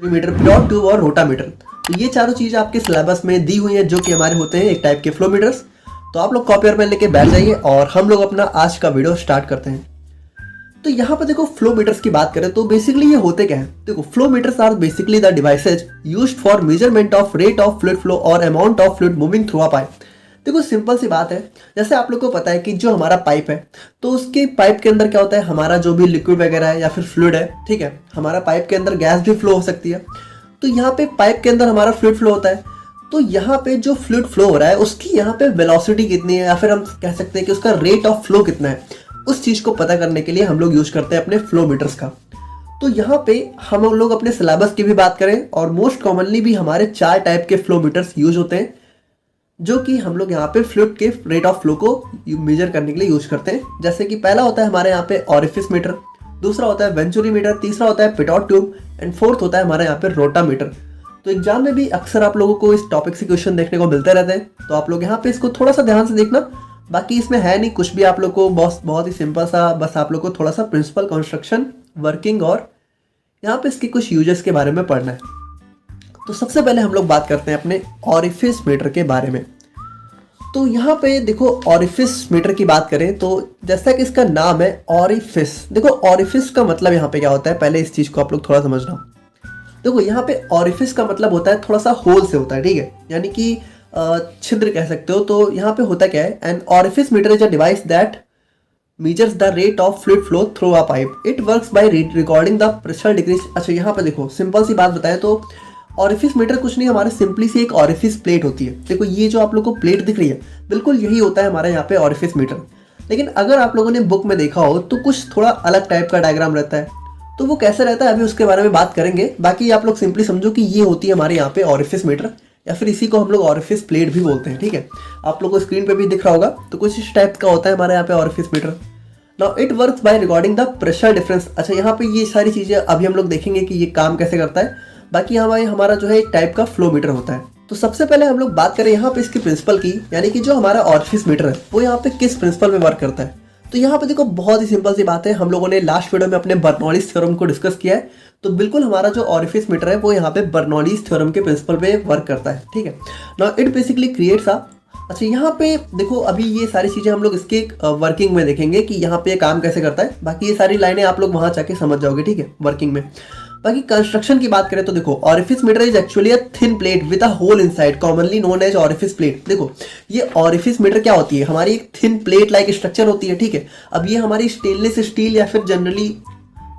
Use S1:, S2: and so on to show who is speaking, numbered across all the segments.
S1: Metre, पिडॉट tube और rotameter. तो ये चारों चीज़ आपके सिलेबस में दी हुई हैं जो कि हमारे होते हैं एक टाइप के फ्लो मीटर्स। तो आप लोग कॉपी और पेन लेके बैठ जाइए और हम लोग अपना आज का वीडियो स्टार्ट करते हैं। तो यहाँ पर देखो फ्लो मीटर्स की बात करें तो बेसिकली ये होते क्या है। देखो flow meters are basically the devices used for measurement of rate of fluid flow और amount of fluid moving through a pipe. देखो सिंपल सी बात है, जैसे आप लोग को पता है कि जो हमारा पाइप है तो उसके पाइप के अंदर क्या होता है, हमारा जो भी लिक्विड वगैरह है या फिर फ्लूइड है, ठीक है, हमारा पाइप के अंदर गैस भी फ्लो हो सकती है। तो यहाँ पे पाइप के अंदर हमारा फ्लूइड फ्लो होता है। तो यहाँ पे जो फ्लूइड फ्लो हो रहा है उसकी यहाँ पे वेलोसिटी कितनी है या फिर हम कह सकते हैं कि उसका रेट ऑफ फ्लो कितना है, उस चीज़ को पता करने के लिए हम लोग यूज करते हैं अपने फ्लो मीटर्स का। तो यहाँ पे हम लोग अपने सिलेबस की भी बात करें और मोस्ट कॉमनली भी हमारे 4 टाइप के फ्लो मीटर्स यूज होते हैं जो कि हम लोग यहाँ पे फ्लूइड के रेट ऑफ फ्लो को मेजर करने के लिए यूज करते हैं। जैसे कि पहला होता है हमारे यहाँ पे ऑरिफिस मीटर, दूसरा होता है वेंचुरी मीटर, तीसरा होता है पिटॉट ट्यूब एंड फोर्थ होता है हमारे यहाँ पे रोटामीटर। तो एग्जाम में भी अक्सर आप लोगों को इस टॉपिक से क्वेश्चन देखने को मिलते रहते हैं, तो आप लोग यहाँ पे इसको थोड़ा सा ध्यान से देखना। बाकी इसमें है नहीं कुछ भी, आप लोग को बहुत ही सिंपल सा, बस आप लोग को थोड़ा सा प्रिंसिपल, कंस्ट्रक्शन, वर्किंग और यहाँ पे इसके कुछ यूजेस के बारे में पढ़ना है। तो सबसे पहले हम लोग बात करते हैं अपने ऑरिफिस मीटर के बारे में। तो यहाँ पे देखो ऑरिफिस मीटर की बात करें तो जैसा कि इसका नाम है ऑरिफिस, देखो ऑरिफिस का मतलब यहाँ पे क्या होता है, पहले इस चीज़ को आप लोग थोड़ा समझना। देखो यहाँ पे ऑरिफिस का मतलब होता है थोड़ा सा होल से होता है, ठीक है, यानी कि छिद्र कह सकते हो। तो यहाँ पे होता क्या है, an orifice meter is a device that measures the rate of fluid flow through a pipe. It works by recording the pressure decrease। अच्छा यहाँ पे देखो सिंपल सी बात बताएं तो ऑरिफिस मीटर कुछ नहीं, हमारे सिंपली सी एक ऑरिफिस प्लेट होती है। देखो ये जो आप लोग को प्लेट दिख रही है बिल्कुल यही होता है हमारे यहाँ पे ऑरिफिस मीटर। लेकिन अगर आप लोगों ने बुक में देखा हो तो कुछ थोड़ा अलग टाइप का डायग्राम रहता है, तो वो कैसे रहता है अभी उसके बारे में बात करेंगे। बाकी आप लोग सिंपली समझो कि ये होती है हमारे यहाँ पे ऑरिफिस मीटर, या फिर इसी को हम लोग ऑरिफिस प्लेट भी बोलते हैं, ठीक है। आप लोग को स्क्रीन पे भी दिख रहा होगा, तो कुछ इस टाइप का होता है हमारे यहाँ पे orifice meter. Now it works by recording the pressure difference. अच्छा यहाँ पे ये सारी चीज़ें अभी हम लोग देखेंगे कि ये काम कैसे करता है। बाकी हमारा जो है एक टाइप का फ्लो मीटर होता है। तो सबसे पहले हम लोग बात करें यहाँ पे इसकी प्रिंसिपल की, यानी कि जो हमारा ऑरिफिस मीटर है वो यहाँ पे किस प्रिंसिपल में वर्क करता है। तो यहाँ पे देखो बहुत ही सिंपल सी बात है, हम लोगों ने लास्ट वीडियो में अपने बर्नौलीज थ्योरम को डिस्कस किया है। तो बिल्कुल हमारा जो ऑरिफिस मीटर है वो यहाँ पे बर्नौलीज थ्योरम के प्रिंसिपल पे वर्क करता है, ठीक है। Now it basically creates a, अच्छा यहाँ पे देखो अभी ये सारी चीज़ें हम लोग इसके वर्किंग में देखेंगे कि यहाँ पे काम कैसे करता है। बाकी ये सारी लाइनें आप लोग वहाँ जाके समझ जाओगे, ठीक है, वर्किंग में। बाकी कंस्ट्रक्शन की बात करें तो देखो orifice meter is actually a thin plate with a hole inside, commonly known as orifice plate. देखो ये ऑरिफिस मीटर क्या होती है, हमारी एक थिन प्लेट लाइक स्ट्रक्चर होती है, ठीक है। अब ये हमारी स्टेनलेस स्टील या फिर जनरली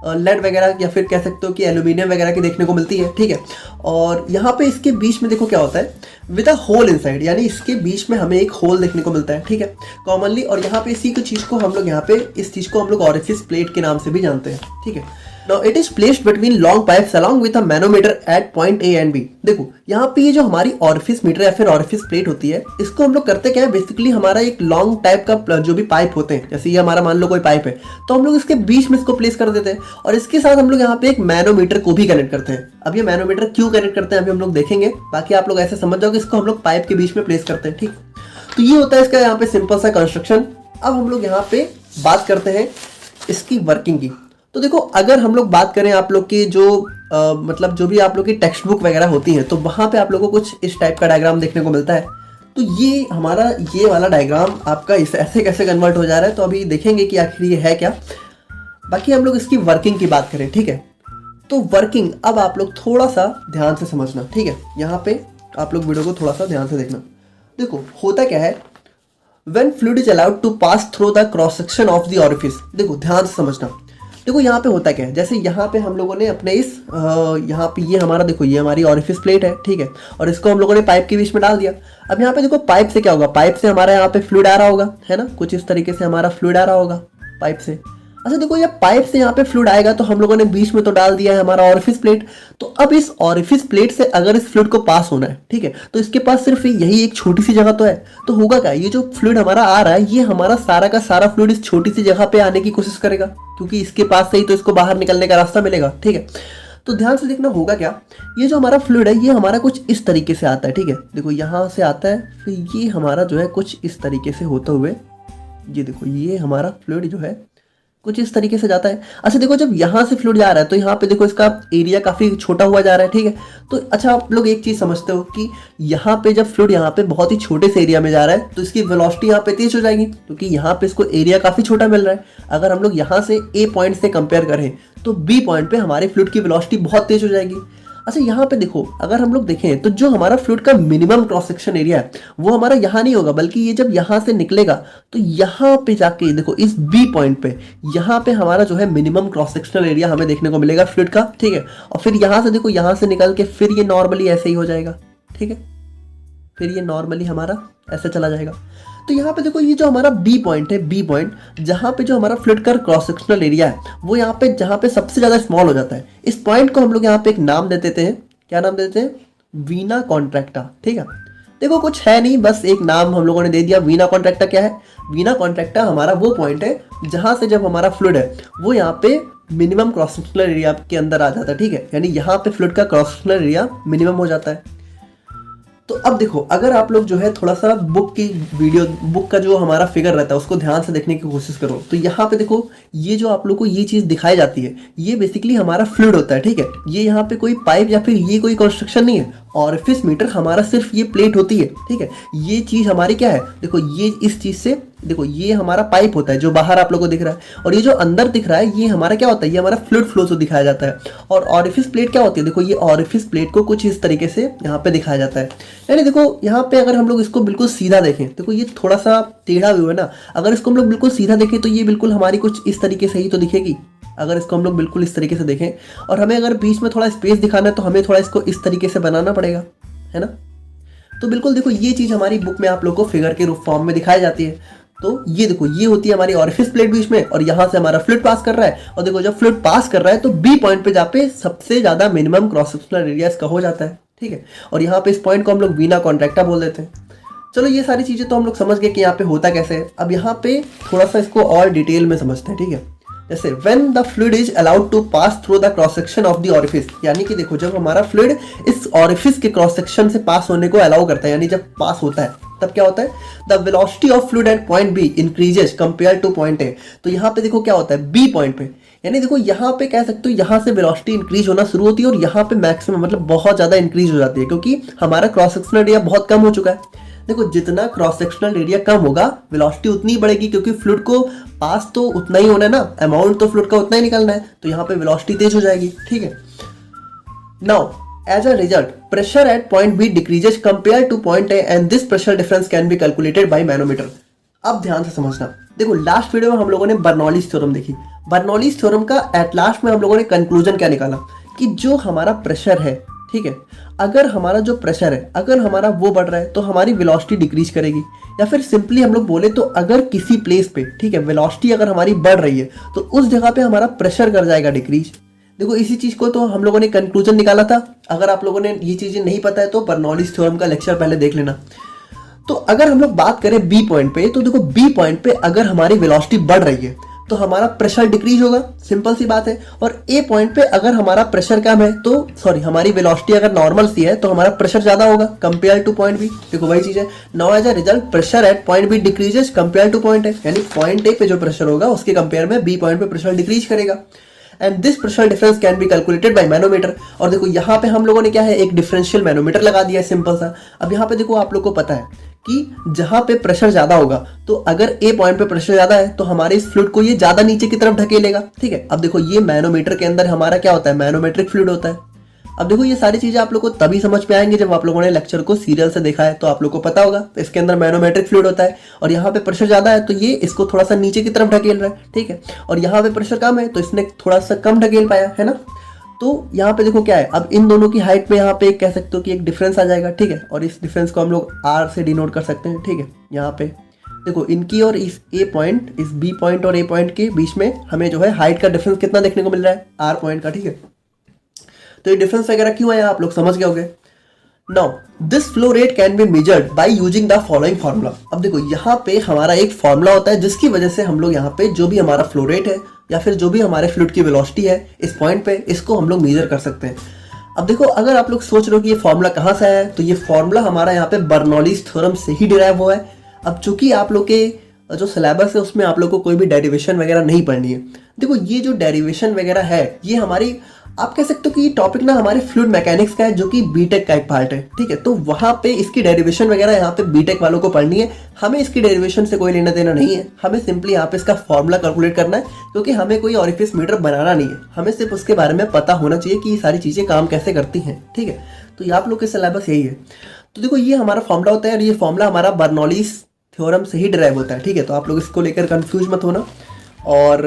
S1: लेड वगैरह या फिर कह सकते हो कि एल्यूमिनियम वगैरह की देखने को मिलती है, ठीक है। और यहाँ पे इसके बीच में देखो क्या होता है, विद अ होल इनसाइड, यानी इसके बीच में हमें एक होल देखने को मिलता है, ठीक है, कॉमनली। और यहाँ पे इसी को चीज़ को हम लोग यहाँ पे इस चीज़ को हम लोग ऑरिफिस प्लेट के नाम से भी जानते हैं, ठीक है। Now it is placed between long pipes along with a manometer at point A and B। देखो यहाँ पे ये जो हमारी ऑरिफिस मीटर या फिर ऑरिफिस प्लेट होती है, इसको हम लोग करते क्या है, बेसिकली हमारा एक लॉन्ग टाइप का जो भी पाइप होते हैं, जैसे ये हमारा मान लो कोई पाइप है, तो हम लोग इसके बीच में इसको प्लेस कर देते हैं और इसके साथ हम लोग यहाँ पे एक मैनोमीटर को भी कनेक्ट करते हैं। अब ये मैनोमीटर क्यों कनेक्ट करते हैं अभी हम लोग देखेंगे। बाकी आप लोग ऐसे समझ जाओ कि इसको हम लोग पाइप के बीच में प्लेस करते हैं, ठीक। तो ये होता है इसका यहाँ पे सिंपल सा कंस्ट्रक्शन। अब हम लोग यहाँ पे बात करते हैं इसकी वर्किंग की। तो देखो अगर हम लोग बात करें आप लोग की जो मतलब जो भी आप लोग की टेक्स्ट बुक वगैरह होती है तो वहाँ पे आप लोगों को कुछ इस टाइप का डायग्राम देखने को मिलता है। तो ये हमारा ये वाला डायग्राम आपका इस ऐसे कैसे कन्वर्ट हो जा रहा है, तो अभी देखेंगे कि आखिर ये है क्या। बाकी हम लोग इसकी वर्किंग की बात करें, ठीक है। तो वर्किंग अब आप लोग थोड़ा सा ध्यान से समझना, ठीक है। यहाँ पे आप लोग वीडियो को थोड़ा सा ध्यान से देखना। देखो होता क्या है, when fluid is allowed to pass through the cross section of the orifice. देखो ध्यान से समझना। देखो यहाँ पे होता क्या है, जैसे यहाँ पे हम लोगों ने अपने इस यहाँ पे ये हमारा देखो ये हमारी ऑरिफिस प्लेट है, ठीक है, और इसको हम लोगों ने पाइप के बीच में डाल दिया। अब यहाँ पे देखो पाइप से क्या होगा, पाइप से हमारा यहाँ पे फ्लूइड आ रहा होगा, है ना, कुछ इस तरीके से हमारा फ्लूइड आ रहा होगा पाइप से। अच्छा देखो ये पाइप से यहाँ पे फ्लूइड आएगा तो हम लोगों ने बीच में तो डाल दिया है हमारा ऑरिफिस प्लेट। तो अब इस ऑरिफिस प्लेट से अगर इस फ्लूइड को पास होना है, ठीक है, तो इसके पास सिर्फ यही एक छोटी सी जगह तो है। तो होगा क्या, ये जो फ्लूइड हमारा आ रहा है ये हमारा सारा का सारा फ्लूइड इस छोटी सी जगह पे आने की कोशिश करेगा, क्योंकि इसके पास से ही तो इसको बाहर निकलने का रास्ता मिलेगा, ठीक है। तो ध्यान से देखना होगा क्या, ये जो हमारा फ्लूइड है ये हमारा कुछ इस तरीके से आता है, ठीक है। देखो यहाँ से आता है, फिर ये हमारा जो है कुछ इस तरीके से होते हुए, ये देखो ये हमारा फ्लूइड जो है कुछ इस तरीके से जाता है। अच्छा देखो, जब यहाँ से फ्लूइड जा रहा है तो यहाँ पे देखो इसका एरिया काफ़ी छोटा हुआ जा रहा है, ठीक है। तो अच्छा आप लोग एक चीज़ समझते हो कि यहाँ पे जब फ्लूइड यहाँ पे बहुत ही छोटे से एरिया में जा रहा है तो इसकी वेलोसिटी यहाँ पे तेज हो जाएगी, क्योंकि यहाँ पे इसको एरिया काफ़ी छोटा मिल रहा है। अगर हम लोग यहाँ से ए पॉइंट से कंपेयर करें तो बी पॉइंट पे हमारे फ्लूइड की वेलोसिटी बहुत तेज हो जाएगी। अच्छा यहाँ पे देखो, अगर हम लोग देखें तो जो हमारा फ्लूइड का मिनिमम क्रॉस सेक्शन एरिया है वो हमारा यहाँ नहीं होगा, बल्कि ये जब यहाँ से निकलेगा तो यहाँ पे जाके देखो इस बी पॉइंट पे यहाँ पे हमारा जो है मिनिमम क्रॉस सेक्शनल एरिया हमें देखने को मिलेगा फ्लूइड का, ठीक है। और फिर यहाँ से देखो, यहाँ से निकल के फिर ये नॉर्मली ऐसे ही हो जाएगा, ठीक है। फिर ये नॉर्मली हमारा ऐसे चला जाएगा। तो यहाँ पे देखो, ये जो हमारा बी पॉइंट है, बी पॉइंट जहाँ पे जो हमारा फ्लूइड का क्रॉस सेक्शनल एरिया है वो यहाँ पे जहाँ पे सबसे ज़्यादा स्मॉल हो जाता है, इस पॉइंट को हम लोग यहाँ पे एक नाम दे देते हैं। क्या नाम देते हैं? वीना कॉन्ट्रैक्टा, ठीक है। देखो कुछ है नहीं, बस एक नाम हम लोगों ने दे दिया। वीना कॉन्ट्रैक्टा क्या है? वीना कॉन्ट्रैक्टा हमारा वो पॉइंट है जहाँ से जब हमारा फ्लूइड है वो यहाँ पे मिनिमम क्रॉस सेक्शनल एरिया के अंदर आ जाता है, ठीक है। यानी यहाँ पे फ्लूइड का क्रॉस सेक्शनल एरिया मिनिमम हो जाता है। तो अब देखो, अगर आप लोग जो है थोड़ा सा बुक का जो हमारा फिगर रहता है उसको ध्यान से देखने की कोशिश करो, तो यहाँ पे देखो ये जो आप लोग को ये चीज़ दिखाई जाती है ये बेसिकली हमारा फ्लूइड होता है, ठीक है। ये यहाँ पे कोई पाइप या फिर ये कोई कंस्ट्रक्शन नहीं है। ऑरिफिस मीटर हमारा सिर्फ ये प्लेट होती है, ठीक है। ये चीज़ हमारी क्या है? देखो ये इस चीज़ से देखो ये हमारा पाइप होता है जो बाहर आप लोगों को दिख रहा है, और ये जो अंदर दिख रहा है ये हमारा क्या होता है? ये हमारा फ्लूइड फ्लो से दिखाया जाता है। और ऑरिफिस प्लेट क्या होती है? देखो ये ऑरिफिस प्लेट को कुछ इस तरीके से यहाँ पे दिखाया जाता है। यानी देखो यहाँ पे अगर हम लोग इसको बिल्कुल सीधा देखें, देखो ये थोड़ा सा टेढ़ा व्यू है ना, अगर इसको हम लोग बिल्कुल सीधा देखें तो ये बिल्कुल हमारी कुछ इस तरीके से ही तो दिखेगी। अगर इसको हम लोग बिल्कुल इस तरीके से देखें और हमें अगर बीच में थोड़ा स्पेस दिखाना है तो हमें थोड़ा इसको इस तरीके से बनाना पड़ेगा, है ना। तो बिल्कुल देखो ये चीज़ हमारी बुक में आप लोग को फिगर के रूप फॉर्म में दिखाई जाती है। तो ये देखो ये होती है हमारी ऑरिफिस प्लेट बीच में, और यहाँ से हमारा फ्लूइड पास कर रहा है। और देखो जब फ्लूइड पास कर रहा है तो बी पॉइंट पे जहाँ पे सबसे ज़्यादा मिनिमम क्रॉस सेक्शनल एरिया इसका हो जाता है, ठीक है। और यहाँ पे इस पॉइंट को हम लोग वीना कॉन्ट्रैक्टा बोल देते हैं। चलो ये सारी चीज़ें तो हम लोग समझ गए कि यहाँ पे होता कैसे है। अब यहाँ पे थोड़ा सा इसको और डिटेल में समझते हैं, ठीक है। जैसे when the fluid is allowed to pass through the cross section of the orifice, यानी कि देखो जब हमारा फ्लूइड इस ऑरिफिस के क्रॉस सेक्शन से पास होने को अलाउ करता है, यानी जब पास होता है तब क्या होता है? The velocity of fluid at point B increases compare to point A. तो यहाँ पे देखो क्या होता है? बी पॉइंट पे, यानी देखो यहाँ पे कह सकते हो यहाँ से वेलोसिटी इंक्रीज होना शुरू होती है और यहाँ पे मैक्सिमम मतलब बहुत ज़्यादा इंक्रीज हो जाती है, क्योंकि हमारा क्रॉस सेक्शनल एरिया बहुत कम हो चुका है। देखो जितना क्रॉस सेक्शनल एरिया कम होगा वेलोसिटी उतनी बढ़ेगी, क्योंकि फ्लूइड को पास तो उतना ही होना है ना, अमाउंट तो फ्लूइड का उतना ही निकलना है, तो यहाँ पे वेलोसिटी तेज हो जाएगी, ठीक है। Now as a result pressure at point B decreases compare to point A and this pressure difference can be calculated by manometer. अब ध्यान से समझना, देखो लास्ट वीडियो में हम लोगों ने बर्नौलीज थ्योरम देखी। बर्नौलीज थ्योरम का एट लास्ट में हम लोगों ने कंक्लूजन क्या निकाला कि जो हमारा प्रेशर है, ठीक है, अगर हमारा जो प्रेशर है अगर हमारा वो बढ़ रहा है तो हमारी वेलोसिटी डिक्रीज करेगी, या फिर सिंपली हम लोग बोले तो अगर किसी प्लेस पे, ठीक है, वेलोसिटी अगर हमारी बढ़ रही है तो उस जगह पे हमारा प्रेशर कर जाएगा डिक्रीज। देखो इसी चीज को तो हम लोगों ने कंक्लूजन निकाला था। अगर आप लोगों ने ये चीजें नहीं पता है तो बर्नौलीज थ्योरम का लेक्चर पहले देख लेना। तो अगर हम लोग बात करें बी पॉइंट पे, तो देखो बी पॉइंट पे अगर हमारी वेलोसिटी बढ़ रही है तो हमारा प्रेशर डिक्रीज होगा, सिंपल सी बात है। और ए पॉइंट पे अगर हमारा प्रेशर कम है तो हमारी वेलोसिटी अगर नॉर्मल सी है तो हमारा प्रेशर ज्यादा होगा कंपेयर टू पॉइंट बी। देखो वही चीज है। Now as a result pressure at point B decreases compare to point A, यानी पॉइंट ए पे जो प्रेशर होगा उसके कंपेयर में बी पॉइंट पे प्रेशर डिक्रीज करेगा। And this pressure difference can be calculated by manometer. और देखो यहाँ पे हम लोगों ने क्या है, एक डिफरेंशियल मैनोमीटर लगा दिया है सिंपल सा। अब यहाँ पे देखो आप लोग को पता है कि जहां पे प्रेशर ज्यादा होगा तो अगर ए पॉइंट पे प्रेशर ज्यादा है तो हमारे इस फ्लूइड को ये ज्यादा नीचे की तरफ ढकेलेगा, ठीक है। अब देखो ये मैनोमीटर के अंदर हमारा क्या होता है? मैनोमेट्रिक फ्लूइड होता है। अब देखो ये सारी चीजें आप लोग को तभी समझ में आएंगे जब आप लोगों ने लेक्चर को सीरियल से देखा है, तो आप लोग को पता होगा तो इसके अंदर मैनोमेट्रिक फ्लूइड होता है और यहाँ पे प्रेशर ज्यादा है तो ये इसको थोड़ा सा नीचे की तरफ ढकेल रहा है, ठीक है। और यहाँ पे प्रेशर कम है तो इसने थोड़ा सा कम ढकेल पाया, है ना। तो यहाँ पे देखो क्या है, अब इन दोनों की हाइट में यहाँ पे कह सकते हो कि एक डिफरेंस आ जाएगा, ठीक है। और इस डिफरेंस को हम लोग आर से डिनोट कर सकते हैं, ठीक है। यहाँ पे देखो इनकी और इस ए पॉइंट, इस बी पॉइंट और ए पॉइंट के बीच में हमें जो है हाइट का डिफरेंस कितना देखने को मिल रहा है? आर पॉइंट का, ठीक है। तो ये डिफरेंस वगैरह क्यों आया आप लोग समझ गए होंगे। Now this flow rate can be measured by using the following formula. अब देखो यहाँ पे हमारा एक फार्मूला होता है जिसकी वजह से हम लोग यहाँ पे जो भी हमारा फ्लो रेट है या फिर जो भी हमारे फ्लूइड की वेलोसिटी है इस पॉइंट पे, इसको हम लोग मेजर कर सकते हैं। अब देखो अगर आप लोग सोच रहे हो कि ये फार्मूला कहाँ से आया है, तो ये फार्मूला हमारा यहाँ पे बर्नौलीज थ्योरम से ही डिराइव हुआ है। अब चूंकि आप लोग के जो सिलेबस है उसमें आप लोग को कोई भी डेरिवेशन वगैरह नहीं पढ़नी है। देखो ये जो डेरिवेशन वगैरह है ये हमारी, आप कह सकते हो कि ये टॉपिक ना हमारे फ्लूइड मैकेनिक्स का है, जो कि बीटेक का एक पार्ट है, ठीक है। तो वहाँ पे इसकी डेरिवेशन वगैरह यहाँ पे बीटेक वालों को पढ़नी है। हमें इसकी डेरिवेशन से कोई लेना देना नहीं है, हमें सिंपली यहाँ पे इसका फॉर्मूला कैलकुलेट करना है, क्योंकि हमें कोई ऑरिफिस मीटर बनाना नहीं है, हमें सिर्फ उसके बारे में पता होना चाहिए कि ये सारी चीज़ें काम कैसे करती हैं, ठीक है। तो ये आप लोग के सिलेबस यही है। तो देखो ये हमारा फॉर्मूला होता है और ये फॉर्मूला हमारा बर्नौलीज थ्योरम से ही डिराइव होता है, ठीक है। तो आप लोग इसको लेकर कंफ्यूज मत होना। और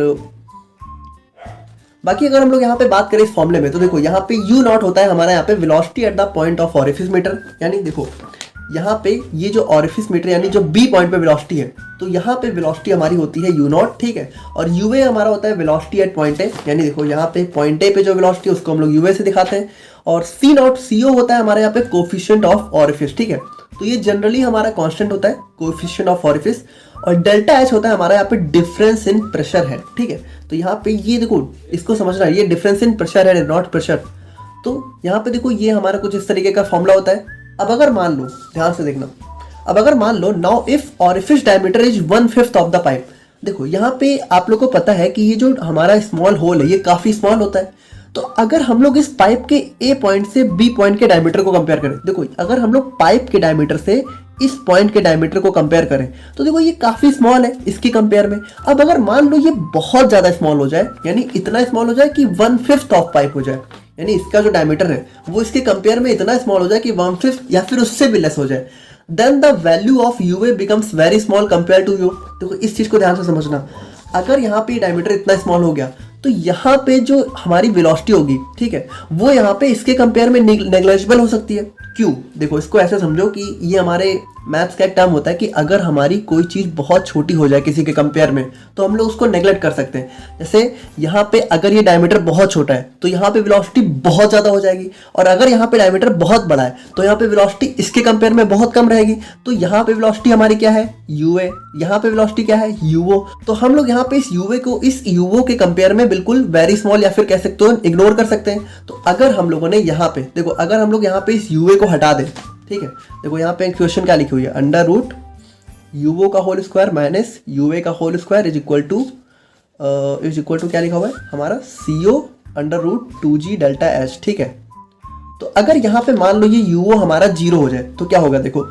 S1: बाकी अगर हम लोग यहाँ पे बात करें इस फॉर्मूले में, तो देखो यहाँ पे U नॉट होता है हमारा यहाँ पे velocity at the point of orifice meter, यानी देखो यहाँ पे ये जो ऑरिफिस मीटर यानी जो B पॉइंट पे वेलोसिटी है, तो यहाँ पे वेलोसिटी हमारी होती है U नॉट, ठीक है। और UA हमारा होता है वेलोसिटी एट पॉइंट A, यानी देखो यहाँ पे पॉइंट A पे जो वेलोसिटी है उसको हम लोग UA से दिखाते हैं। और C नॉट CO होता है हमारे यहाँ पे कोफिशिएंट ऑफ ऑरिफिस, ठीक है। तो ये जनरली हमारा कांस्टेंट होता है कोफिशिएंट ऑफ ऑरिफिस। और डेल्टा H होता है हमारा यहाँ पे डिफरेंस इन प्रेशर है, ठीक है। तो यहाँ पे ये देखो इसको समझना है, ये डिफरेंस इन प्रेशर है नॉट प्रेशर। तो यहाँ पे देखो ये हमारा कुछ इस तरीके का फॉर्मूला होता है। अब अगर मान लो, ध्यान से देखना, अब अगर मान लो now if orifice diameter is 1/5 of the pipe. देखो यहाँ पे आप लोग को पता है कि ये जो हमारा स्मॉल होल है ये काफी स्मॉल होता है। तो अगर हम लोग इस पाइप के A पॉइंट से B पॉइंट के डायमीटर को कंपेयर करें, देखो अगर हम लोग पाइप के डायमीटर से इस पॉइंट के डायमीटर को कंपेयर करें, तो देखो ये काफी स्मॉल है इसकी कंपेयर में। अब अगर मान लो ये बहुत ज्यादा स्मॉल हो जाए, यानी इतना स्मॉल हो जाए कि 1/5 ऑफ पाइप हो जाए, यानी इसका जो डायमीटर है वो इसके कंपेयर में इतना स्मॉल हो जाए कि 1/5 या फिर उससे भी लेस हो जाए, then the value of UA becomes very small compare to U। देखो इस चीज को ध्यान से समझना, अगर यहाँ पे डायमीटर इतना स्मॉल हो गया तो यहाँ पे जो हमारी वेलोसिटी होगी, ठीक है, वो यहाँ पे इसके कंपेयर में नेग्लिजिबल हो सकती है। क्यों? देखो इसको ऐसे समझो कि ये हमारे मैथ्स का एक टर्म होता है कि अगर हमारी कोई चीज़ बहुत छोटी हो जाए किसी के कंपेयर में तो हम लोग उसको नेग्लेक्ट कर सकते हैं। जैसे यहाँ पे अगर ये डायमीटर बहुत छोटा है तो यहाँ पे वेलोसिटी बहुत ज़्यादा हो जाएगी, और अगर यहाँ पे डायमीटर बहुत बड़ा है तो यहाँ पे वेलोसिटी इसके कंपेयर में बहुत कम रहेगी। तो यहाँ पे वेलोसिटी हमारी क्या है? UA। यहाँ पे वेलोसिटी क्या है? UO। तो हम लोग यहाँ पे इस UA को इस UO के कंपेयर में बिल्कुल वेरी स्मॉल या फिर कह सकते हो इग्नोर कर सकते हैं। तो अगर हम लोगों ने यहाँ पे देखो, अगर हम लोग यहाँ पे इस UA को हटा दें, ठीक है, देखो यहाँ पे एक क्वेश्चन क्या लिखी हुई है, अंडर रूट UO का होल स्क्वायर माइनस UA का whole square is equal to क्या लिखा हुआ है हमारा CO under root 2G delta H, ठीक है। तो अगर यहाँ पे मान लो ये UO हमारा 0 हो जाए तो क्या होगा? देखो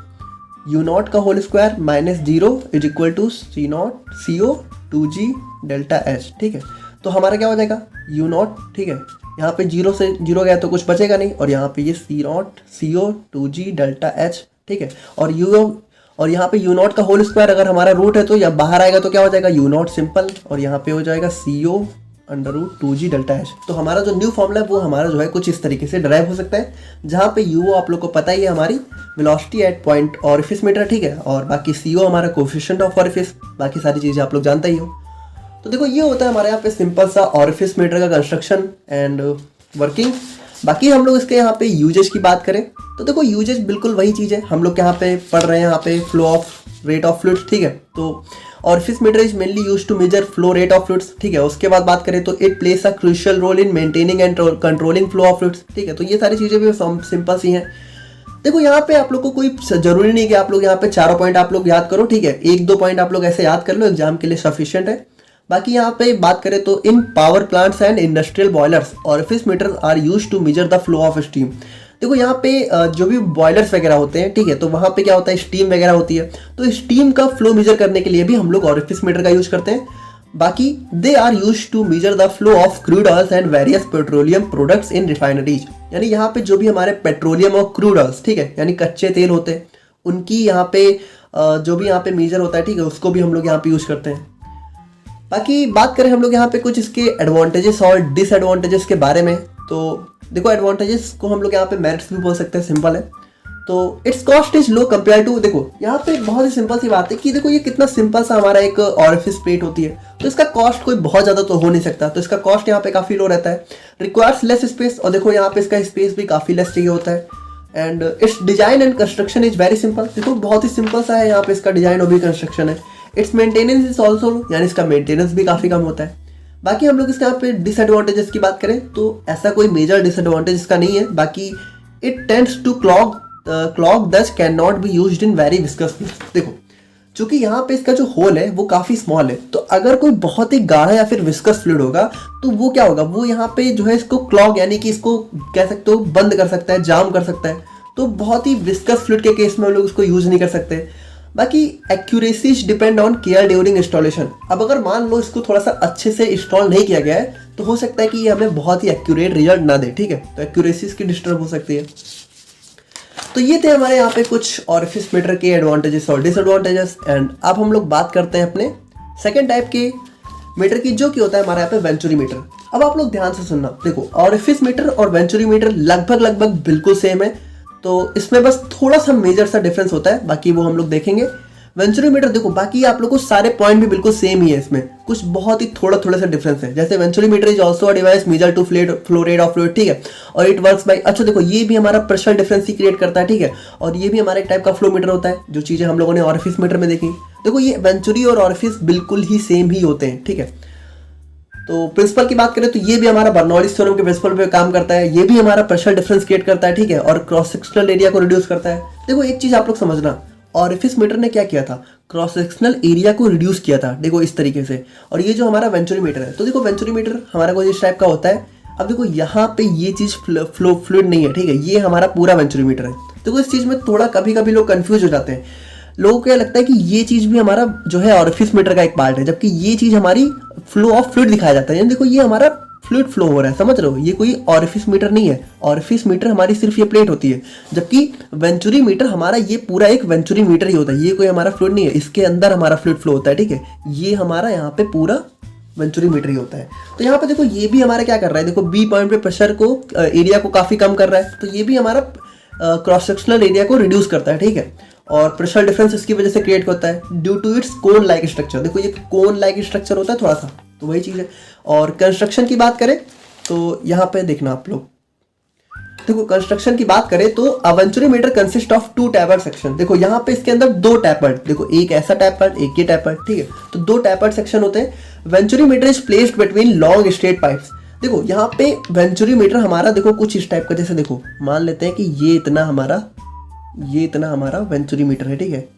S1: U नॉट का whole square minus 0 is equal to CO 2G delta H, ठीक है। तो हमारा क्या हो जाएगा? U नॉट, ठीक है, यहाँ पे 0 से 0 गया तो कुछ बचेगा नहीं, और यहाँ पे ये CO 2G डेल्टा H, ठीक है। और यहाँ पे U नॉट का होल स्क्वायर अगर हमारा रूट है तो यहाँ बाहर आएगा तो क्या हो जाएगा? U नॉट सिंपल, और यहाँ पे हो जाएगा CO under root 2G delta H। तो हमारा जो न्यू फॉर्मूला है वो हमारा जो है कुछ इस तरीके से ड्राइव हो सकता है, जहाँ पे UO आप लोग को पता ही है हमारी velocity at point orifice meter, ठीक है, और बाकी CO हमारा कोफिशिएंट ऑफ ऑरिफिस, बाकी सारी चीज़ें आप लोग जानते ही हो। तो देखो ये होता है हमारे यहाँ पे सिंपल सा ऑरिफिस मीटर का कंस्ट्रक्शन एंड वर्किंग। बाकी हम लोग इसके यहाँ पे यूजेज की बात करें तो देखो यूजेज बिल्कुल वही चीज़ है, हम लोग यहाँ पे पढ़ रहे हैं यहाँ पे flow of rate of fluids, ठीक है। तो orifice meter is mainly use to measure flow rate of fluids, ठीक है। उसके बाद बात करें तो it plays a crucial role in maintaining and controlling flow of fluids, ठीक है। तो ये सारी चीज़ें भी सिंपल सी हैं। देखो यहाँ पे आप लोग को कोई जरूरी नहीं कि आप लोग यहाँ पे चारों पॉइंट आप लोग याद करो, ठीक है, 1-2 पॉइंट आप लोग ऐसे याद कर लो, एग्जाम के लिए सफिशिएंट है। बाकी यहाँ पे बात करें तो in power plants and industrial boilers orifice meter are used to measure the flow of steam. देखो यहाँ पे जो भी बॉयलर्स वगैरह होते हैं, ठीक है, तो वहाँ पे क्या होता है, स्टीम वगैरह होती है, तो स्टीम का फ्लो मेजर करने के लिए भी हम लोग ऑरिफिस मीटर का यूज करते हैं। बाकी they are use to measure the flow of crude oils and various petroleum products in refineries, यानी यहाँ पे जो भी हमारे पेट्रोलियम और क्रूड ऑयल्स, ठीक है, यानी कच्चे तेल होते हैं, उनकी यहाँ पे जो भी यहाँ पे मेजर होता है, ठीक है, उसको भी हम लोग यहाँ पे यूज करते हैं। बाकी बात करें हम लोग यहाँ पे कुछ इसके एडवांटेजेस और डिसएडवांटेजेस के बारे में, तो देखो एडवांटेजेस को हम लोग यहाँ पे मेरिट्स भी बोल सकते हैं, सिंपल है। तो its cost is low compare to, देखो यहाँ पे बहुत ही सिंपल सी बात है कि देखो ये कितना सिंपल सा हमारा एक ऑरिफिस प्लेट होती है, तो इसका कॉस्ट कोई बहुत ज़्यादा तो हो नहीं सकता, तो इसका कॉस्ट यहाँ पे काफ़ी लो रहता है। रिक्वायर्स लेस स्पेस, और देखो यहाँ पे इसका स्पेस भी काफ़ी लेस चाहिए होता है। And it's design and construction is very simple, देखो बहुत ही सिंपल सा है यहाँ पे इसका डिजाइन और भी कंस्ट्रक्शन है। It's maintenance is also low, यानी इसका मेंटेनेंस भी काफ़ी कम होता है। बाकी हम लोग इसके यहाँ पे डिसएडवांटेजेस की बात करें तो ऐसा कोई मेजर डिसएडवांटेज इसका नहीं है। बाकी इट टेंड्स टू क्लॉग दस can not be used in very viscous. देखो चूंकि यहाँ पे इसका जो होल है वो काफ़ी स्मॉल है, तो अगर कोई बहुत ही गाढ़ा या फिर विस्कस फ्लूइड होगा तो वो क्या होगा, वो यहाँ पे जो है इसको क्लॉग यानी कि इसको कह सकते हो बंद कर सकता है, जाम कर सकता है। तो बहुत ही विस्कस फ्लूइड के केस में हम लोग उसको यूज़ नहीं कर सकते। बाकी accuracy depend on care during installation. अब अगर मान लो इसको थोड़ा सा अच्छे से इंस्टॉल नहीं किया गया है तो हो सकता है कि ये हमें बहुत ही एक्यूरेट रिजल्ट ना दे, ठीक है, तो एक्यूरेसी इसकी डिस्टर्ब हो सकती है। तो ये थे हमारे यहाँ पे कुछ ऑरिफिस मीटर के एडवांटेजेस और डिसएडवांटेजेस। एंड अब हम लोग बात करते हैं अपने सेकेंड टाइप के मीटर की, जो कि होता है हमारे यहाँ पे वेंचुरी मीटर। अब आप लोग ध्यान से सुनना, देखो ऑरिफिस मीटर और वेंचुरी मीटर लगभग बिल्कुल सेम है, तो इसमें बस थोड़ा सा मेजर सा डिफरेंस होता है, बाकी वो हम लोग देखेंगे। वेंचुरी मीटर देखो बाकी आप लोगों को सारे पॉइंट भी बिल्कुल सेम ही है, इसमें कुछ बहुत ही थोड़ा सा डिफरेंस है। जैसे venturi meter is also a device measure to flow rate of fluid, ठीक है, और इट वर्क्स बाय, अच्छा देखो ये भी हमारा प्रेशर डिफरेंस ही क्रिएट करता है, ठीक है, और ये भी हमारा एक टाइप का फ्लो मीटर होता है, जो चीजें हम लोगों ने ऑरिफिस मीटर में देखी। देखो ये वेंचुरी और ऑरिफिस बिल्कुल ही सेम ही होते हैं, ठीक है। तो प्रिंसिपल की बात करें तो ये भी हमारा बर्नौलीज थ्योरम के प्रिंसिपल पे काम करता है, ये भी हमारा प्रेशर डिफरेंस क्रिएट करता है, ठीक है, और क्रॉस सेक्शनल एरिया को रिड्यूस करता है। देखो एक चीज आप लोग समझना, ऑरिफिस मीटर ने क्या किया था, क्रॉस सेक्शनल एरिया को रिड्यूस किया था, देखो इस तरीके से। और ये जो हमारा वेंचुरी मीटर है, तो देखो वेंचुरी मीटर हमारा कुछ इस टाइप का होता है। अब देखो यहाँ पे ये चीज फ्लूइड नहीं है, ठीक है, ये हमारा पूरा वेंचुरी मीटर है। देखो इस चीज में थोड़ा कभी लोग कंफ्यूज हो जाते हैं, लोगों को क्या लगता है कि ये चीज भी हमारा जो है ऑरिफिस मीटर का एक पार्ट है, जबकि ये चीज हमारी फ्लो ऑफ फ्लूइड दिखाया जाता है। देखो ये हमारा फ्लूइड फ्लो हो रहा है, समझ रहे हो, ये कोई ऑरिफिस मीटर नहीं है। ऑरिफिस मीटर हमारी सिर्फ ये प्लेट होती है, जबकि वेंचुरी मीटर हमारा ये पूरा एक वेंचुरी मीटर ही होता है, ये कोई हमारा फ्लूइड नहीं है, इसके अंदर हमारा फ्लूइड फ्लो होता है, ठीक है, ये हमारा यहाँ पे पूरा वेंचुरी मीटर ही होता है। तो यहाँ पे देखो ये भी हमारा क्या कर रहा है, देखो बी पॉइंट पे प्रेशर को एरिया को काफी कम कर रहा है, तो ये भी हमारा क्रॉस सेक्शनल एरिया को रिड्यूस करता है, ठीक है, और प्रेशर डिफरेंस इसकी वजह से क्रिएट होता है due to its cone like structure. देखो ये कोन लाइक स्ट्रक्चर होता है थोड़ा सा, तो वही चीज है। और कंस्ट्रक्शन की बात करें तो यहाँ पे देखना आप लोग, देखो कंस्ट्रक्शन की बात करें तो a venturi meter consist of 2 tapered section. देखो यहाँ पे इसके अंदर 2 टैपर्ड, देखो एक ऐसा टैपर्ड एक ये टैपर्ड, ठीक है, तो 2 टैपर्ड सेक्शन होते हैं। Venturi meter is placed between long straight pipes. देखो यहाँ पे वेंचुरी मीटर हमारा देखो कुछ इस टाइप का, जैसे देखो मान लेते हैं कि ये इतना हमारा वेंचुरी मीटर है, ठीक है,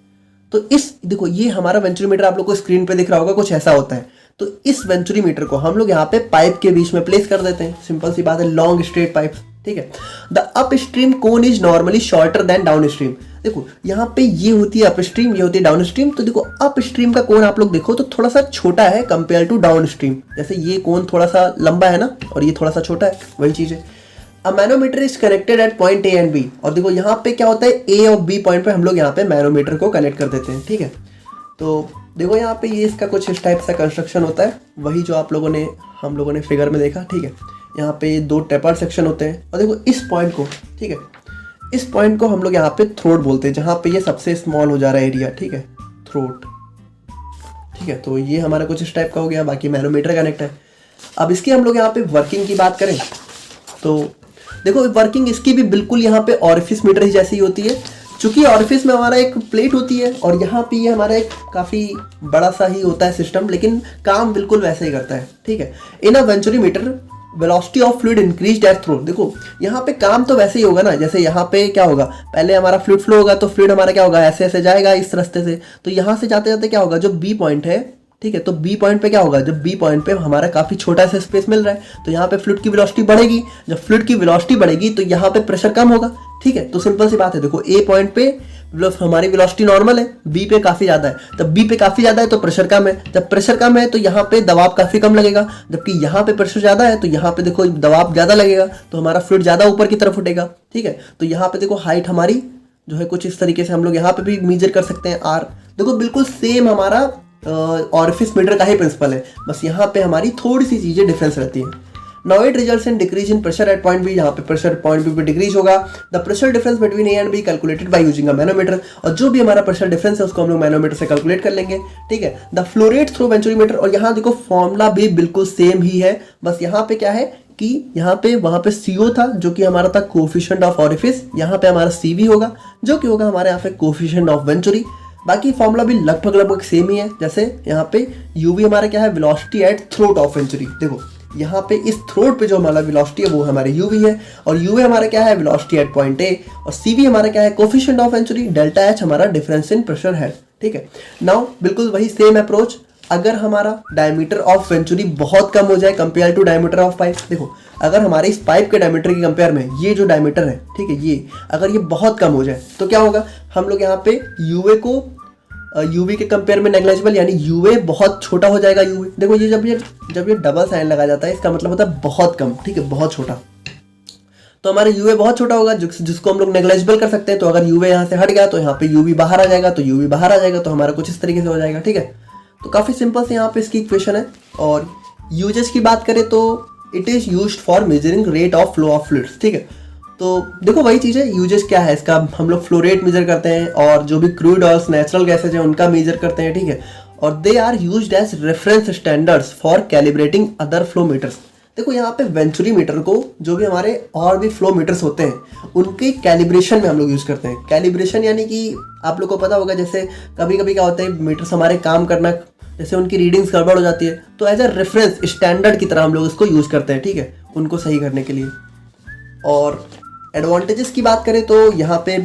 S1: तो इस देखो ये हमारा वेंचुरी मीटर आप लोग को स्क्रीन पे दिख रहा होगा, कुछ ऐसा होता है। तो इस वेंचुरी मीटर को हम लोग यहाँ पे पाइप के बीच में प्लेस कर देते हैं, सिंपल सी बात है, लॉन्ग स्ट्रेट पाइप, ठीक है। The up stream cone is normally shorter than down stream. देखो यहाँ पे ये होती है अप स्ट्रीम, ये होती है डाउन स्ट्रीम। तो देखो अप स्ट्रीम का कोन आप लोग देखो तो थोड़ा सा छोटा है कंपेयर टू डाउन स्ट्रीम, जैसे ये कोन थोड़ा सा लंबा है ना और ये थोड़ा सा छोटा है, वही चीज है। A manometer is connected at point A and B. और देखो यहाँ पे क्या होता है, ए और बी पॉइंट पे हम लोग यहाँ पे मैनोमीटर को कनेक्ट कर देते हैं, ठीक है। तो देखो यहाँ पे ये इसका कुछ इस टाइप सा कंस्ट्रक्शन होता है, वही जो हम लोगों ने फिगर में देखा, ठीक है। यहाँ पे 2 टैपर्ड सेक्शन होते हैं और देखो इस पॉइंट को, ठीक है, इस पॉइंट को हम लोग यहाँ पे थ्रोट बोलते हैं, जहाँ पे ये सबसे स्मॉल हो जा रहा है एरिया, ठीक है, थ्रोट, ठीक है। तो ये हमारा कुछ इस टाइप का हो गया, बाकी मैनोमीटर कनेक्ट है। अब इसकी हम लोग यहाँ पे वर्किंग की बात करें तो देखो वर्किंग इसकी भी बिल्कुल यहाँ पे ऑरिफिस मीटर ही जैसी होती है। चूंकि ऑरिफिस में हमारा एक प्लेट होती है और यहाँ पे ये हमारा एक काफ़ी बड़ा सा ही होता है सिस्टम, लेकिन काम बिल्कुल वैसे ही करता है, ठीक है। In a venturi meter velocity of fluid increased at throat. देखो यहाँ पे काम तो वैसे ही होगा ना, जैसे यहाँ पे क्या होगा, पहले हमारा फ्लूइड फ्लो होगा तो फ्लूइड हमारा क्या होगा, ऐसे ऐसे जाएगा इस रास्ते से। तो यहाँ से जाते जाते क्या होगा, जो बी पॉइंट है, ठीक है, तो बी पॉइंट पे क्या होगा, जब बी पॉइंट पे हमारा काफी छोटा सा स्पेस मिल रहा है तो यहाँ पे फ्लूइड की वेलोसिटी बढ़ेगी। जब फ्लूइड की वेलोसिटी बढ़ेगी तो यहाँ पे प्रेशर कम होगा, ठीक है। तो सिंपल सी बात है, देखो ए पॉइंट पे हमारी वेलोसिटी नॉर्मल है, बी पे काफी ज्यादा है, तब बी पे काफी ज्यादा है तो प्रेशर कम है, जब प्रेशर कम है तो यहाँ पे दबाव काफी कम लगेगा, जबकि यहाँ पे प्रेशर ज्यादा है तो यहाँ पे देखो दबाव ज्यादा लगेगा, तो हमारा फ्लूइड ज्यादा ऊपर की तरफ उठेगा, ठीक है। तो यहाँ पे देखो हाइट हमारी जो है कुछ इस तरीके से हम लोग यहाँ पे भी मेजर कर सकते हैं आर। देखो बिल्कुल सेम हमारा ऑरिफिस मीटर का ही प्रिंसिपल है, बस यहाँ पे हमारी थोड़ी सी चीजें डिफरेंस रहती है। Now it results in decrease in pressure at point B. यहाँ पे प्रेशर पॉइंट बी पे डिक्रीज होगा। The pressure difference between A and B calculated by using a manometer. और जो भी हमारा प्रेशर डिफरेंस है उसको हम लोग मैनोमीटर से कैलकुलेट कर लेंगे, ठीक है। The flow rate through venturi meter. और यहाँ देखो फॉर्मूला भी बिल्कुल सेम ही है, बस यहाँ पे क्या है कि यहाँ पे वहाँ पे CO था जो कि हमारा था कोफिशिएंट ऑफ ऑरिफिस, यहाँ पे हमारा CV होगा जो कि होगा हमारे यहाँ पे कोफिशिएंट ऑफ वेंचुरी। बाकी फॉर्मूला भी लगभग सेम ही है। जैसे यहाँ पे UV हमारा क्या है, velocity at throat of venturi. देखो यहाँ पे इस थ्रोट पे जो हमारा वेलोसिटी है वो हमारे UV है, और UV हमारा क्या है, वेलोसिटी एट पॉइंट A, और CV हमारा क्या है, coefficient of venturi. Delta H हमारा डिफरेंस इन प्रेशर है, ठीक है। नाउ बिल्कुल वही सेम अप्रोच, अगर हमारा डायमीटर ऑफ वेंचुरी बहुत कम हो जाए compare to diameter of pipe, देखो अगर हमारे इस पाइप के डायमीटर की कंपेयर में ये जो डायमीटर है, ठीक है, ये अगर ये बहुत कम हो जाए तो क्या होगा, हम लोग यहाँ पे यूए को यूवी के कंपेयर में नेग्लेजिबल, यानी यूए बहुत छोटा हो जाएगा। यूए देखो ये जब ये डबल साइन लगा जाता है इसका मतलब होता है बहुत कम, ठीक है, बहुत छोटा। तो हमारे यूए बहुत छोटा होगा जिसको हम लोग नेग्लेजिबल कर सकते हैं। तो अगर यूए यहाँ से हट गया तो यहाँ पे यूवी बाहर आ जाएगा, तो यूवी बाहर आ जाएगा तो हमारा कुछ इस तरीके से हो जाएगा, ठीक है। तो काफ़ी सिंपल से यहाँ पे इसकी इक्वेशन है। और यूजेस की बात करें तो it is used for measuring rate of flow of fluids, ठीक है। तो देखो वही चीज़ है, यूजेस क्या है इसका, हम लोग फ्लो रेट मेजर करते हैं और जो भी क्रूड ऑयल्स नेचुरल गैसेज हैं उनका मेजर करते हैं, ठीक है। और they are used as reference standards for calibrating other flow meters. देखो यहाँ पे वेंचुरी मीटर को जो भी हमारे और भी फ्लो मीटर्स होते हैं उनके कैलिब्रेशन में हम लोग यूज़ करते हैं। कैलिब्रेशन यानी कि आप लोग को पता होगा, जैसे कभी कभी क्या होता है मीटर्स हमारे काम करना, जैसे उनकी रीडिंग्स गड़बड़ हो जाती है, तो एज ए रेफरेंस स्टैंडर्ड की तरह हम लोग इसको यूज़ करते हैं, ठीक है, उनको सही करने के लिए। और एडवांटेजेस की बात करें तो यहाँ पे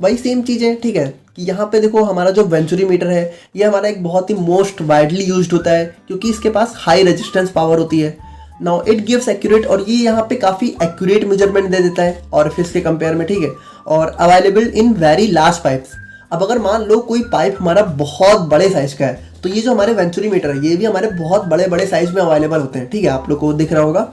S1: वही सेम चीज़ें, ठीक है, कि यहाँ पे देखो हमारा जो वेंचुरी मीटर है ये हमारा एक बहुत ही मोस्ट वाइडली यूज्ड होता है क्योंकि इसके पास हाई रेजिस्टेंस पावर होती है। नाउ इट गिव्स एक्यूरेट, और ये यहाँ पे काफ़ी एक्यूरेट मेजरमेंट दे देता है ऑरिफिस के कंपेयर में, ठीक है। और available in very large pipes. अब अगर मान लो कोई पाइप हमारा बहुत बड़े साइज का है तो ये जो हमारे वेंचुरी मीटर है ये भी हमारे बहुत बड़े बड़े साइज में अवेलेबल होते हैं, ठीक है, आप लोग को दिख रहा होगा।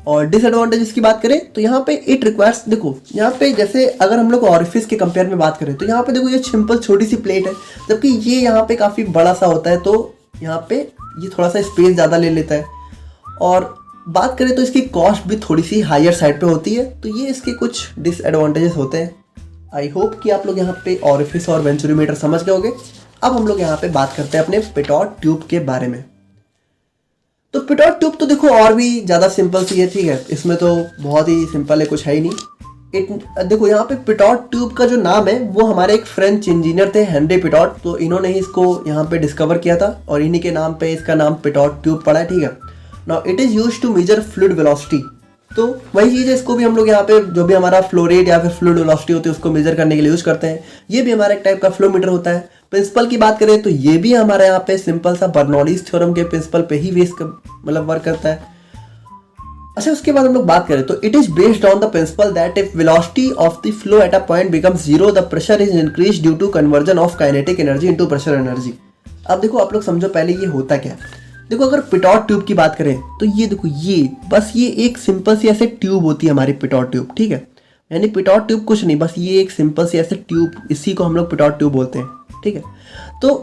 S1: और डिसएडवांटेजेस की बात करें तो यहाँ पे इट रिक्वायर्स, देखो यहाँ पे जैसे अगर हम लोग ऑरिफिस के कंपेयर में बात करें तो यहाँ पे देखो ये सिंपल छोटी सी प्लेट है, जबकि ये यहाँ पे काफ़ी बड़ा सा होता है, तो यहाँ पे ये थोड़ा सा स्पेस ज़्यादा ले लेता है। और बात करें तो इसकी कॉस्ट भी थोड़ी सी हायर साइड पे होती है, तो ये इसके कुछ डिसएडवांटेजेस होते हैं। आई होप कि आप लोग यहाँ पे ऑरिफिस और वेंचुरी मीटर समझ गए होंगे। अब हम लोग यहाँ पे बात करते हैं अपने पिटॉट ट्यूब के बारे में। तो पिटॉट ट्यूब तो देखो और भी ज़्यादा सिंपल सी है, ठीक है, इसमें तो बहुत ही सिंपल है, कुछ है ही नहीं। देखो यहाँ पे पिटॉट ट्यूब का जो नाम है वो हमारे एक फ्रेंच इंजीनियर थे, हेनरी पिटॉट, तो इन्होंने ही इसको यहाँ पे डिस्कवर किया था और इन्हीं के नाम पे इसका नाम पिटॉट ट्यूब पड़ा है, ठीक है। Now it is used to measure fluid velocity. तो वही चीज़ है, इसको भी हम लोग यहाँ पे जो भी हमारा फ्लो रेट या फिर फ्लूइड वेलोसिटी होती है उसको मेजर करने के लिए यूज़ करते हैं। ये भी हमारा एक टाइप का फ्लो मीटर होता है। प्रिंसिपल की बात करें तो ये भी हमारे यहाँ पे सिंपल सा बर्नौलीज थ्योरम के प्रिंसिपल पे ही मतलब वर्क करता है। अच्छा, उसके बाद हम लोग बात करें तो it is based on the principle that if velocity of the flow at a point becomes zero the pressure is increase due to conversion of kinetic energy into pressure energy. अब देखो आप लोग समझो पहले ये होता क्या है। देखो अगर पिटॉट ट्यूब की बात करें तो ये देखो ये बस ये एक सिंपल सी ऐसे ट्यूब होती है हमारी पिटॉट ट्यूब, ठीक है, यानी पिटॉट ट्यूब कुछ नहीं, बस ये एक सिंपल सी ऐसे ट्यूब, इसी को हम लोग पिटॉट ट्यूब बोलते हैं, ठीक है। तो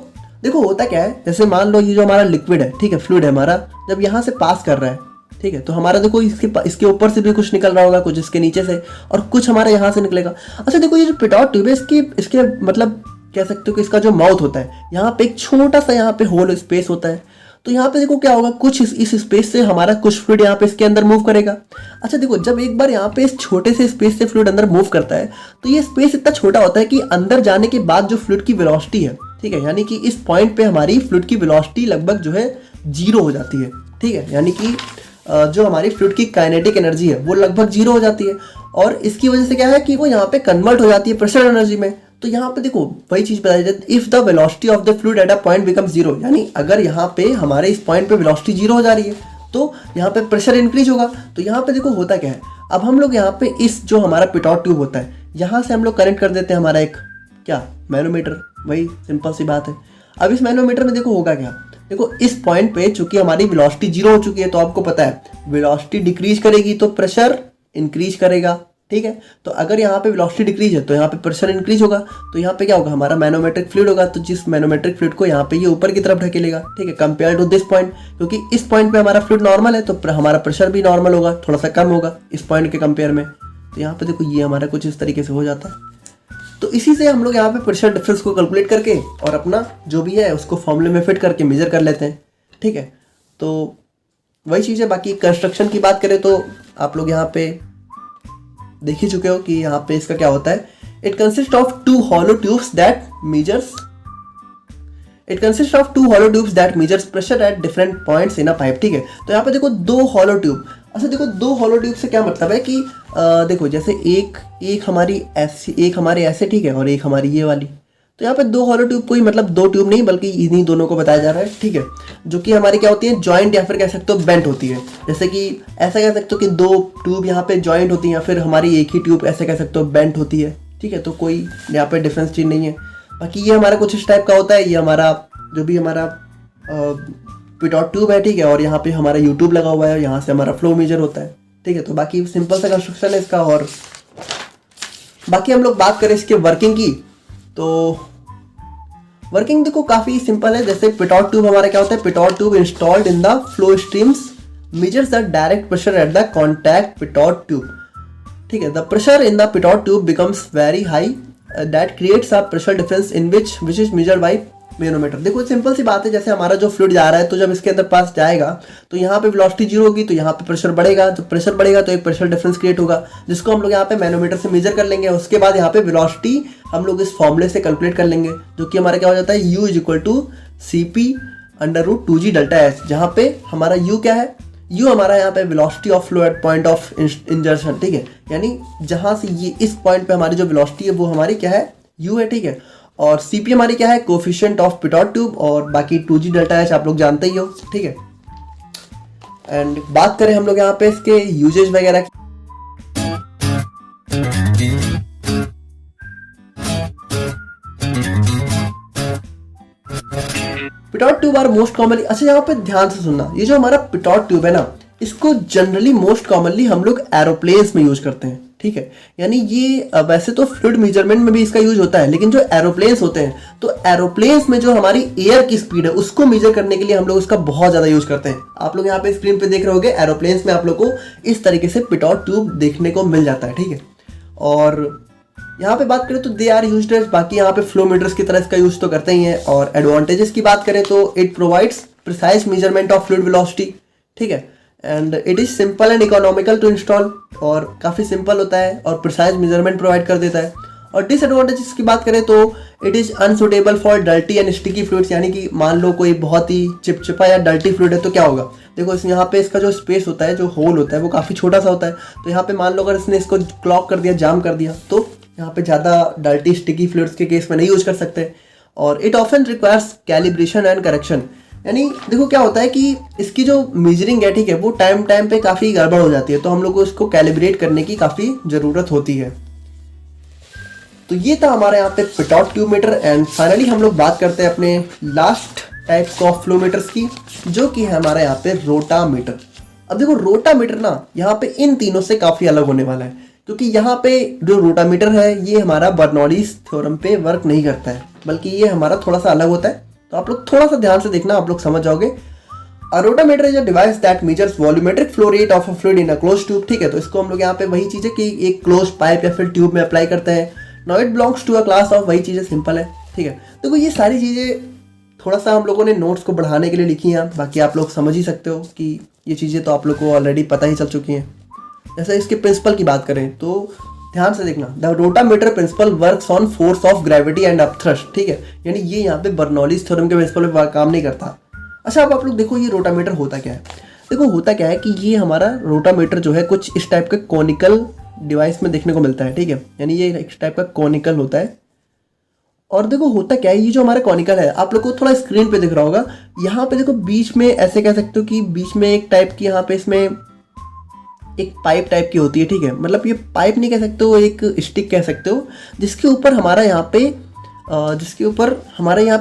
S1: देखो होता क्या है, जैसे मान लो ये जो हमारा लिक्विड है, ठीक है, फ्लूइड है हमारा, जब यहाँ से पास कर रहा है, ठीक है, तो हमारा देखो इसके ऊपर से भी कुछ निकल रहा होगा, कुछ इसके नीचे से और कुछ हमारा यहाँ से निकलेगा। अच्छा देखो ये जो पिटॉट ट्यूब है इसके मतलब कह सकते हो कि इसका जो माउथ होता है यहाँ पे एक छोटा सा यहाँ पे होल स्पेस होता है। तो यहाँ पे देखो क्या होगा, कुछ इस स्पेस से हमारा कुछ फ्लूइड यहाँ पे इसके अंदर मूव करेगा। अच्छा देखो जब एक बार यहाँ पे इस छोटे से स्पेस से फ्लूइड अंदर मूव करता है तो ये स्पेस इतना छोटा होता है कि अंदर जाने के बाद जो फ्लूइड की वेलोसिटी है, ठीक है, यानी कि इस पॉइंट पे हमारी फ्लूइड की वेलोसिटी लगभग जो है जीरो हो जाती है, ठीक है, यानी कि जो हमारी फ्लूइड की काइनेटिक एनर्जी है वो लगभग जीरो हो जाती है। और इसकी वजह से क्या है कि वो यहाँ पे कन्वर्ट हो जाती है प्रेशर एनर्जी में। तो यहाँ पे देखो वही चीज बताई जाती है, if the velocity of the fluid eight a point becomes zero, यानी अगर यहाँ पे हमारे इस पॉइंट पे वेलोसिटी जीरो हो जा रही है तो यहाँ पे प्रेशर इंक्रीज होगा। तो यहाँ पे देखो होता क्या है, अब हम लोग यहाँ पे इस जो हमारा पिटॉट ट्यूब होता है यहाँ से हम लोग कनेक्ट कर देते हैं हमारा एक क्या मैनोमीटर, वही सिंपल सी बात है। अब इस मैनोमीटर में देखो होगा क्या, देखो इस पॉइंट पे चूंकि हमारी वेलोसिटी जीरो हो चुकी है तो आपको पता है वेलोसिटी डिक्रीज करेगी तो प्रेशर इंक्रीज करेगा, ठीक है। तो अगर यहाँ पे वेलोसिटी डिक्रीज है तो यहाँ पे प्रेशर इंक्रीज होगा, तो यहाँ पे क्या होगा, हमारा मैनोमेट्रिक फ्लूइड होगा, तो जिस मैनोमेट्रिक फ्लूइड को यहाँ पे ये ऊपर की तरफ ढकेलेगा, ठीक है, कंपेयर टू दिस पॉइंट, क्योंकि इस पॉइंट पे हमारा फ्लूइड नॉर्मल है तो हमारा प्रेशर भी नॉर्मल होगा, थोड़ा सा कम होगा इस पॉइंट के कंपेयर में। तो यहाँ पे देखो ये हमारा कुछ इस तरीके से हो जाता है। तो इसी से हम लोग यहाँ पे प्रेशर डिफरेंस को कैलकुलेट करके और अपना जो भी है उसको फॉर्मूले में फिट करके मेजर कर लेते हैं, ठीक है। तो वही चीज़ है। बाकी कंस्ट्रक्शन की बात करें तो आप लोग यहाँ पे देख ही चुके हो कि यहाँ पे इसका क्या होता है। It consist of two hollow tubes that measures pressure at different points in a pipe, ठीक है। तो यहाँ पे देखो दो हॉलो ट्यूब, अच्छा देखो दो हॉलो ट्यूब से क्या मतलब है कि देखो जैसे एक हमारी ऐसी, एक हमारे ऐसे, ठीक है, और एक हमारी ये वाली। तो यहाँ पे दो हॉलो ट्यूब को ही, मतलब दो ट्यूब नहीं बल्कि इन्हीं दोनों को बताया जा रहा है, ठीक है, जो कि हमारी क्या होती है, जॉइंट या फिर कह सकते हो बेंट होती है। जैसे कि ऐसा कह सकते हो कि दो ट्यूब यहाँ पे जॉइंट होती है या फिर हमारी एक ही ट्यूब ऐसे कह सकते हो बेंट होती है, ठीक है। तो कोई यहाँ पे डिफरेंस चीज नहीं है। बाकी ये हमारा कुछ इस टाइप का होता है। ये हमारा जो भी हमारा पिटॉट ट्यूब है, ठीक है, और यहाँ पे हमारा यूट्यूब लगा हुआ है, यहाँ से हमारा फ्लो मेजर होता है, ठीक है। तो बाकी सिंपल सा कंस्ट्रक्शन है इसका। और बाकी हम लोग बात करें इसके वर्किंग की, तो वर्किंग देखो काफी सिंपल है। जैसे पिटॉट ट्यूब हमारा क्या होता है, pitot tube installed in the flow streams measures the direct pressure at the contact pitot tube, ठीक है। The pressure in the pitot tube becomes very high that creates a pressure difference in which is measured by manometer. देखो simple सी बात है, जैसे हमारा जो fluid जा रहा है तो जब इसके अंदर पास जाएगा तो यहाँ पे वेलोसिटी जीरो होगी, तो यहाँ पे प्रेशर बढ़ेगा, तो प्रेशर बढ़ेगा तो एक प्रेशर डिफरेंस क्रिएट होगा, जिसको हम लोग यहाँ पे मैनोमीटर से मेजर कर लेंगे। उसके बाद यहाँ पे वेलोसिटी हम लोग इस फॉर्मूले से कैलकुलेट कर लेंगे, जो कि हमारा क्या हो जाता है, u is equal to CP/√2g delta H, जहाँ पे हमारा u क्या है, u हमारा यहाँ पे velocity of flow at point of insertion, ठीक है। यानी जहाँ से ये इस पॉइंट पे हमारी जो वेलोसिटी है वो हमारी क्या है, u है, ठीक है। और CP हमारी क्या है, कोफिशिएंट ऑफ पिटॉट ट्यूब, और बाकी 2g डेल्टा एच आप लोग जानते ही हो, ठीक है। एंड बात करें हम लोग यहाँ पे इसके यूजेज वगैरह की, pitot tube are most commonly, अच्छा यहाँ पे ध्यान से सुनना, ये जो हमारा पिटॉट ट्यूब है ना, इसको जनरली मोस्ट कॉमनली हम लोग एरोप्लेन्स में यूज करते हैं, ठीक है। यानी ये वैसे तो फ्लूइड मेजरमेंट में भी इसका यूज होता है, लेकिन जो एरोप्लेन्स होते हैं, तो एरोप्लेन्स में जो हमारी एयर की स्पीड है उसको मेजर करने के लिए हम लोग इसका बहुत ज्यादा यूज करते हैं। आप लोग यहाँ पे स्क्रीन पे देख रहे होगे, एरोप्लेन्स में आप लोग को इस तरीके से पिटॉट ट्यूब देखने को मिल जाता है, ठीक है। और यहाँ पे बात करें तो दे आर यूज्ड एज, बाकी यहाँ पे फ्लो मीटर्स की तरह इसका यूज तो करते ही हैं। और एडवांटेजेस की बात करें तो it provides precise measurement of fluid velocity, ठीक है, and it is simple and economical to install, और काफ़ी सिंपल होता है और प्रिसाइज मेजरमेंट प्रोवाइड कर देता है। और डिसएडवांटेजेस की बात करें तो it is unsuitable for dirty and sticky fluids, यानी कि मान लो कोई बहुत ही चिपचिपा या डर्टी फ्लूइड है तो क्या होगा, देखो इस यहाँ पे इसका जो स्पेस होता है, जो होल होता है वो काफ़ी छोटा सा होता है, तो यहाँ पे मान लो अगर इसने इसको क्लॉग कर दिया, जाम कर दिया, तो यहाँ पे ज़्यादा डर्टी स्टिकी फ्लूइड्स के केस में नहीं यूज कर सकते। और it often requires calibration and correction, यानी देखो क्या होता है कि इसकी जो मेजरिंग है, ठीक है, वो टाइम पे काफ़ी गड़बड़ हो जाती है, तो हम लोग को इसको कैलिब्रेट करने की काफ़ी ज़रूरत होती है। तो ये था हमारे यहाँ पे pitot tube meter. And finally हम लोग बात करते हैं अपने last types of flow meters की, जो कि है हमारे यहाँ पे रोटा मीटर। अब देखो रोटा मीटर ना यहाँ पे इन तीनों से काफ़ी अलग होने वाला है, क्योंकि यहाँ पे जो रोटा मीटर है ये हमारा बर्नौलीज थ्योरम पे वर्क नहीं करता है, बल्कि ये हमारा थोड़ा सा अलग होता है। तो आप लोग थोड़ा सा ध्यान से देखना, आप लोग समझ जाओगे। A rotameter is a device that measures volumetric flow rate of a fluid in a closed tube, ठीक है। तो इसको हम लोग यहाँ पे वही चीज़ है कि एक क्लोज पाइप या फिर ट्यूब में अप्लाई करते हैं। Now it belongs to a class of, वही चीज़ें सिंपल है, ठीक है। देखो ये सारी चीज़ें थोड़ा सा हम लोगों ने नोट्स को बढ़ाने के लिए लिखी हैं, बाकी आप लोग समझ ही सकते हो कि ये चीज़ें तो आप लोग को ऑलरेडी पता ही चल चुकी हैं। जैसे इसके प्रिंसिपल की बात करें तो ध्यान से देखना, the rotameter principle works on force of gravity and upthrust, ठीक है। यानी ये यहाँ पे बर्नौलीज थ्योरम के प्रिंसिपल पे काम नहीं करता। अच्छा अब आप लोग देखो ये रोटामीटर होता क्या है। देखो होता क्या है कि ये हमारा रोटामीटर जो है कुछ इस टाइप के कॉनिकल डिवाइस में देखने को मिलता है, ठीक है। यानी ये इस टाइप का कॉनिकल होता है। और देखो होता क्या है, ये जो हमारा कॉनिकल है आप लोग को थोड़ा स्क्रीन पे दिख रहा होगा, यहाँ पे देखो बीच में ऐसे कह सकते हो कि बीच में एक टाइप की यहाँ पे इसमें एक पाइप टाइप की होती है, ठीक है। मतलब ये पाइप नहीं कह सकते हो, एक स्टिक कह सकते हो, जिसके ऊपर हमारा यहाँ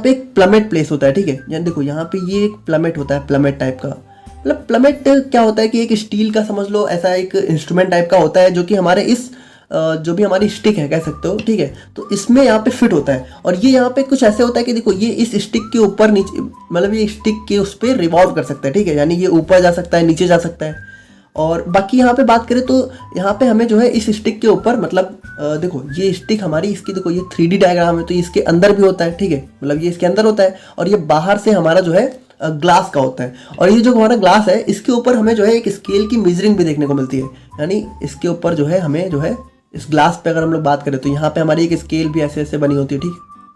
S1: पे एक प्लमेट प्लेस होता है, ठीक है। यानी देखो यहाँ पे ये एक प्लमेट होता है, प्लमेट टाइप का। मतलब प्लमेट क्या होता है कि एक स्टील का समझ लो, ऐसा एक इंस्ट्रूमेंट टाइप का होता है, जो कि हमारे इस जो भी हमारी स्टिक है कह सकते हो, ठीक है। तो इसमें यहाँ पे फिट होता है, और ये यहाँ पे कुछ ऐसे होता है कि देखो ये इस स्टिक के ऊपर नीचे, मतलब ये स्टिक के उस पर रिवॉल्व कर सकता है, ठीक है। यानी ये ऊपर जा सकता है, नीचे जा सकता है। और बाकी यहाँ पे बात करें तो यहाँ पे हमें जो है इस स्टिक के ऊपर, मतलब देखो ये स्टिक हमारी, इसकी देखो ये 3D डायग्राम है, तो इसके अंदर भी होता है, ठीक है। मतलब ये इसके अंदर होता है, और ये बाहर से हमारा जो है ग्लास का होता है। और ये जो हमारा ग्लास है इसके ऊपर हमें जो है एक स्केल की मेजरिंग भी देखने को मिलती है। यानी इसके ऊपर जो है हमें जो है इस ग्लास पे अगर हम लोग बात करें तो यहाँ पे हमारी एक स्केल भी ऐसे ऐसे बनी होती है, ठीक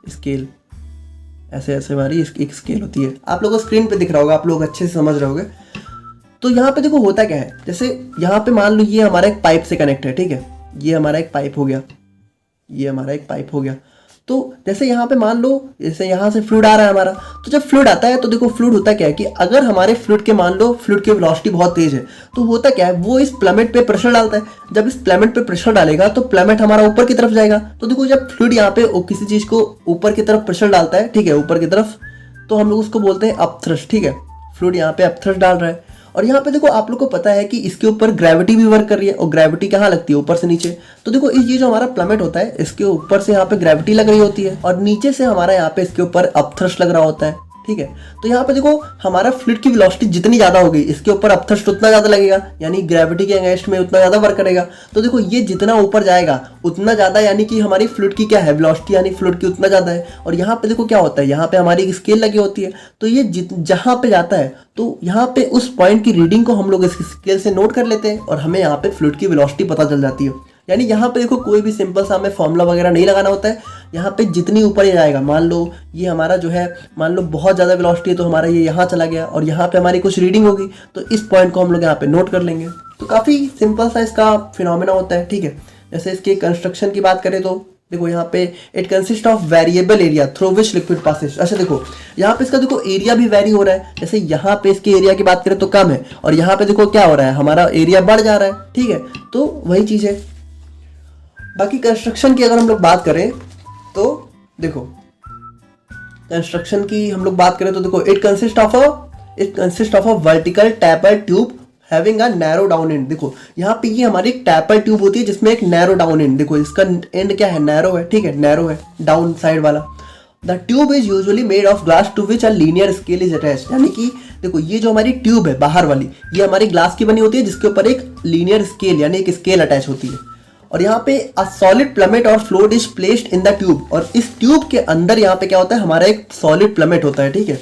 S1: है। स्केल ऐसे ऐसे हमारी एक स्केल होती है, आप लोगों को स्क्रीन पे दिख रहा होगा, आप लोग अच्छे से समझ रहे होगे। तो यहाँ पे देखो होता क्या है, जैसे यहाँ पे मान लो ये हमारा एक पाइप से कनेक्ट है, ठीक है। ये हमारा एक पाइप हो गया, ये हमारा एक पाइप हो गया। तो जैसे यहाँ पे मान लो जैसे यहाँ से फ्लूइड आ रहा है हमारा, तो जब फ्लूइड आता है तो देखो फ्लूइड होता क्या है कि अगर हमारे फ्लूइड के मान लो फ्लूइड की वेलोसिटी बहुत तेज है तो होता क्या है, वो इस प्लमेट पे प्रेशर डालता है। जब इस प्लमेट पे प्रेशर डालेगा तो प्लमेट हमारा ऊपर की तरफ जाएगा। तो देखो जब फ्लूइड यहाँ पे किसी चीज को ऊपर की तरफ प्रेशर डालता है, ठीक है, ऊपर की तरफ, तो हम लोग उसको बोलते हैं अपथ्रस्ट। ठीक है, फ्लूइड यहाँ पे अपथ्रस्ट डाल रहा है और यहाँ पे देखो आप लोग को पता है कि इसके ऊपर ग्रेविटी भी वर्क कर रही है और ग्रेविटी कहाँ लगती है, ऊपर से नीचे। तो देखो ये जो हमारा प्लमेट होता है इसके ऊपर से यहाँ पे ग्रेविटी लग रही होती है और नीचे से हमारा यहाँ पे इसके ऊपर अपथ्रस्ट लग रहा होता है। ठीक है, तो यहाँ पे देखो हमारा फ्लूइड की वेलोसिटी जितनी ज्यादा होगी इसके ऊपर अपथ्रस्ट उतना ज्यादा लगेगा, यानी ग्रेविटी के अगेंस्ट में उतना ज्यादा वर्क करेगा। तो देखो ये जितना ऊपर जाएगा उतना ज्यादा, यानी कि हमारी फ्लूइड की क्या है, वेलोसिटी यानी फ्लूइड की उतना ज्यादा है। और यहाँ पे देखो क्या होता है, यहाँ पे हमारी एक स्केल लगी होती है, तो ये जहाँ पे जाता है तो यहाँ पे उस पॉइंट की रीडिंग को हम लोग इस स्केल से नोट कर लेते हैं और हमें यहाँ पे फ्लूइड की वेलोसिटी पता चल जाती है। यानी यहाँ पे देखो कोई भी सिंपल सा हमें फॉर्मूला वगैरह नहीं लगाना होता है। यहाँ पे जितनी ऊपर ही जाएगा, मान लो ये हमारा जो है, मान लो बहुत ज़्यादा वेलोसिटी है तो हमारा ये यहाँ चला गया और यहाँ पे हमारी कुछ रीडिंग होगी तो इस पॉइंट को हम लोग यहाँ पे नोट कर लेंगे। तो काफ़ी सिंपल सा इसका फिनोमेना होता है। ठीक है, जैसे इसके कंस्ट्रक्शन की बात करें तो देखो यहाँ पे it consist of variable area through which liquid passes. अच्छा देखो यहाँ पे इसका देखो एरिया भी वेरी हो रहा है। जैसे यहाँ पे इसके एरिया की बात करें तो कम है और यहाँ पे देखो क्या हो रहा है, हमारा एरिया बढ़ जा रहा है। ठीक है, तो वही चीज़ है। बाकी कंस्ट्रक्शन की अगर हम लोग बात करें तो देखो कंस्ट्रक्शन की हम लोग बात करें तो देखो it consist of a vertical tapper tube having a narrow down and. देखो यहाँ पे ये हमारी एक टैपर ट्यूब होती है जिसमें एक नैरो डाउन एंड, देखो इसका एंड क्या है, नैरो है। ठीक है, नैरो है डाउन साइड वाला। The tube is usually made of glass to which a linear scale is attached. यानी कि देखो ये जो हमारी ट्यूब है बाहर वाली, ये हमारी ग्लास की बनी होती है जिसके ऊपर एक लीनियर स्केल यानी एक स्केल अटैच होती है। और यहाँ पे अ सॉलिड प्लमेट और fluid is placed in the tube, और इस ट्यूब के अंदर यहाँ पे क्या होता है, हमारा एक सॉलिड प्लमेट होता है। ठीक है,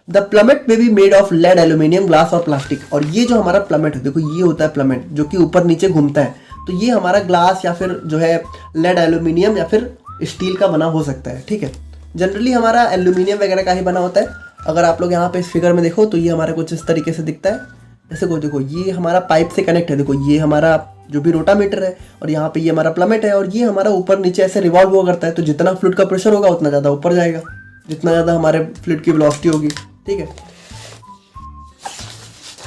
S1: the plummet may be made of lead, aluminium, glass और प्लास्टिक। और ये जो हमारा प्लमेट है, देखो ये होता है प्लमेट जो कि ऊपर नीचे घूमता है, तो ये हमारा ग्लास या फिर जो है लेड, एल्यूमिनियम या फिर स्टील का बना हो सकता है। ठीक है, जनरली हमारा एल्यूमिनियम वगैरह का ही बना होता है। अगर आप लोग यहाँ पे इस फिगर में देखो तो ये हमारा कुछ इस तरीके से दिखता है। जैसे को देखो ये हमारा पाइप से कनेक्ट है, देखो ये हमारा जो भी रोटामीटर है और यहाँ पे ये हमारा प्लमेट है और ये हमारा ऊपर नीचे ऐसे रिवॉल्व हुआ करता है। तो जितना फ्लूइड का प्रेशर होगा उतना ज़्यादा ऊपर जाएगा, जितना ज़्यादा हमारे फ्लूइड की वेलोसिटी होगी। ठीक है,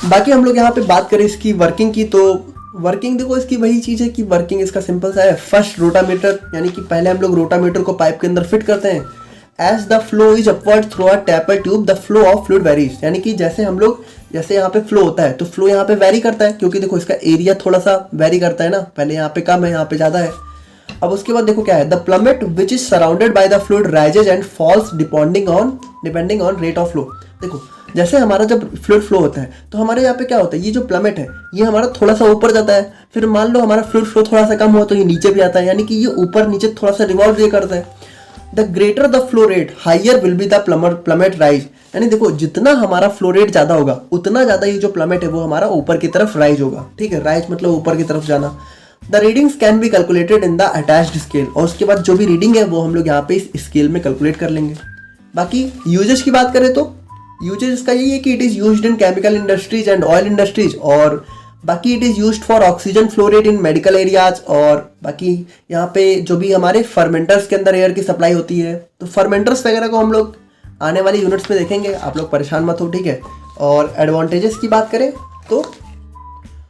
S1: बाकी हम लोग यहाँ पे बात करें इसकी वर्किंग की, तो वर्किंग देखो इसकी वही चीज़ है कि वर्किंग इसका सिंपल सा है। फर्स्ट रोटामीटर, यानी कि पहले हम लोग रोटामीटर को पाइप के अंदर फिट करते हैं। As the flow is upward through a taper tube the flow of fluid varies. यानी कि जैसे हम लोग जैसे यहाँ पे फ्लो होता है तो फ्लो यहाँ पे वेरी करता है, क्योंकि देखो इसका एरिया थोड़ा सा वेरी करता है ना, पहले यहाँ पे कम है यहाँ पे ज़्यादा है। अब उसके बाद देखो क्या है, the plummet which is surrounded by the fluid rises and falls depending on rate of flow. देखो जैसे हमारा जब फ्लूइड फ्लो होता है तो हमारे यहाँ पे क्या होता है, ये जो प्लमेट है ये हमारा थोड़ा सा ऊपर जाता है, फिर मान लो हमारा फ्लूइड फ्लो थोड़ा सा कम हुआ तो ये नीचे भी आता है, यानी कि ये ऊपर नीचे थोड़ा सा रिवॉल्व ये करता है। The greater the flow rate higher will be the plummet rise. यानी देखो जितना हमारा फ्लो रेट ज्यादा होगा उतना ज्यादा ये जो प्लमेट है वो हमारा ऊपर की तरफ राइज होगा। ठीक है, राइज मतलब ऊपर की तरफ जाना। The readings can be calculated in the attached scale, और उसके बाद जो भी रीडिंग है वो हम लोग यहाँ पे इस स्केल में कैलकुलेट कर लेंगे। बाकी यूजेस की बात करें तो यूजेस इसका यही है कि it is used in chemical industries and oil industries, और बाकी it is used for oxygen flow rate in medical areas. और बाकी यहाँ पे जो भी हमारे फर्मेंटर्स के अंदर एयर की सप्लाई होती है, तो फर्मेंटर्स वगैरह को हम लोग आने वाली यूनिट्स में देखेंगे, आप लोग परेशान मत हो। ठीक है, और एडवांटेजेस की बात करें तो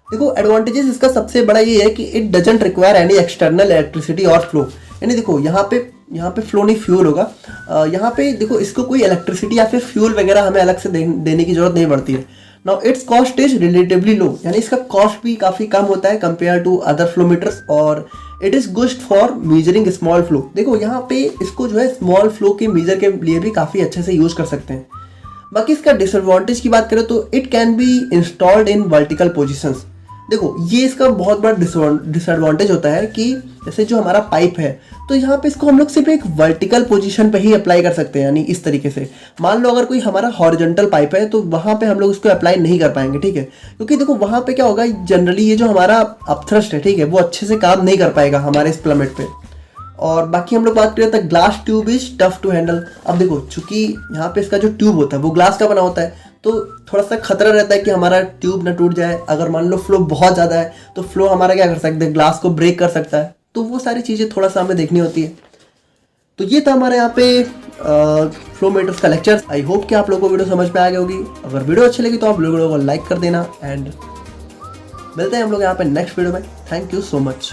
S1: देखो एडवांटेजेस इसका सबसे बड़ा ये है कि it doesn't require any external electricity और फ्लो। यानी देखो यहाँ पे फ्लो नहीं फ्यूल होगा, यहाँ पे देखो इसको कोई इलेक्ट्रिसिटी या फिर फ्यूल वगैरह हमें अलग से देने की जरूरत नहीं पड़ती है। Now it's cost is relatively low, यानी इसका कॉस्ट भी काफ़ी कम होता है कंपेयर टू अदर फ्लोमीटर्स, और it is good for measuring small flow. देखो यहाँ पे इसको जो है स्मॉल फ्लो के मेजर के लिए भी काफ़ी अच्छे से यूज कर सकते हैं। बाकी इसका डिसएडवांटेज की बात करें तो it can be installed in vertical positions. देखो ये इसका बहुत बड़ा डिसएडवांटेज होता है कि जैसे जो हमारा पाइप है तो यहाँ पे इसको हम लोग सिर्फ एक वर्टिकल पोजीशन पे ही अप्लाई कर सकते हैं, यानी इस तरीके से। मान लो अगर कोई हमारा हॉरिजॉन्टल पाइप है तो वहाँ पे हम लोग इसको अप्लाई नहीं कर पाएंगे। ठीक है, क्योंकि देखो वहाँ पे क्या होगा, जनरली ये जो हमारा अपथ्रस्ट है, ठीक है, वो अच्छे से काम नहीं कर पाएगा हमारे इस प्लमेट पे। और बाकी हम लोग बात करें तो glass tube is tough to handle. अब देखो चूंकि यहाँ पे इसका जो ट्यूब होता है वो ग्लास का बना होता है, तो थोड़ा सा खतरा रहता है कि हमारा ट्यूब ना टूट जाए। अगर मान लो फ्लो बहुत ज़्यादा है तो फ्लो हमारा क्या कर सकते हैं, ग्लास को ब्रेक कर सकता है। तो वो सारी चीज़ें थोड़ा सा हमें देखनी होती है। तो ये था हमारे यहाँ पे फ्लो मीटर्स का लेक्चर। आई होप कि आप लोगों को वीडियो समझ में आ गई होगी। अगर वीडियो अच्छी लगी तो आप वीडियो को लाइक कर देना एंड मिलते हैं हम लोग यहाँ पे नेक्स्ट वीडियो में। Thank you so much.